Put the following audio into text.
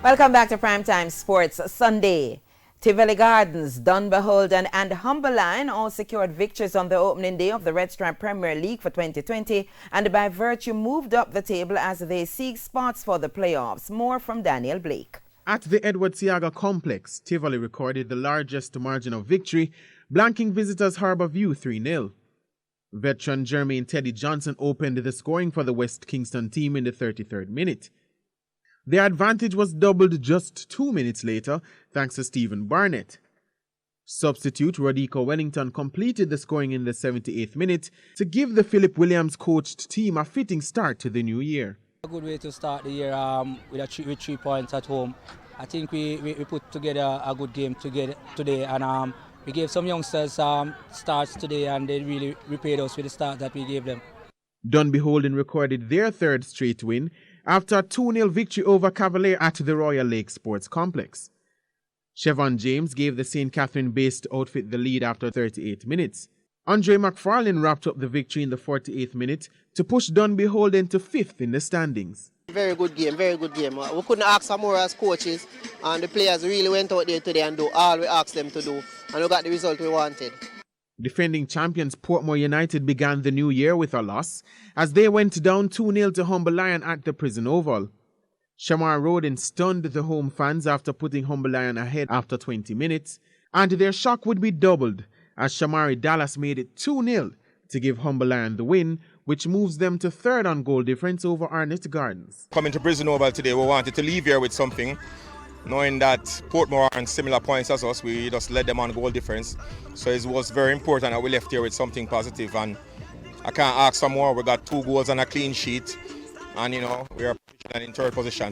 Welcome back to Primetime Sports Sunday. Tivoli Gardens, Dunbeholden and Humberline all secured victories on the opening day of the Red Stripe Premier League for 2020 and by virtue moved up the table as they seek spots for the playoffs. More from Daniel Blake. At the Edward Seaga Complex, Tivoli recorded the largest margin of victory, blanking visitors Harbour View 3-0. Veteran Jermaine Teddy Johnson opened the scoring for the West Kingston team in the 33rd minute. Their advantage was doubled just 2 minutes later thanks to Stephen Barnett. Substitute Rodico Wellington completed the scoring in the 78th minute to give the Philip Williams coached team a fitting start to the new year. A good way to start the year with 3 points at home. I think we put together a good game today and we gave some youngsters starts today and they really repaid us with the start that we gave them. Dunbeholden recorded their third straight win after a 2-0 victory over Cavalier at the Royal Lake Sports Complex. Chevon James gave the St. Catherine-based outfit the lead after 38 minutes. Andre McFarlane wrapped up the victory in the 48th minute to push Dunbeholden to 5th in the standings. Very good game, very good game. We couldn't ask for more as coaches, and the players really went out there today and do all we asked them to do, and we got the result we wanted. Defending champions Portmore United began the new year with a loss as they went down 2-0 to Humber Lion at the Prison Oval. Shamar Rodin stunned the home fans after putting Humber Lion ahead after 20 minutes, and their shock would be doubled as Shamari Dallas made it 2-0 to give Humber Lion the win, which moves them to third on goal difference over Arnett Gardens. Coming to Prison Oval today, we wanted to leave here with something. Knowing that Portmore are on similar points as us, we just led them on goal difference. So it was very important that we left here with something positive, and I can't ask for more. We got 2 goals and a clean sheet, and we are in third position.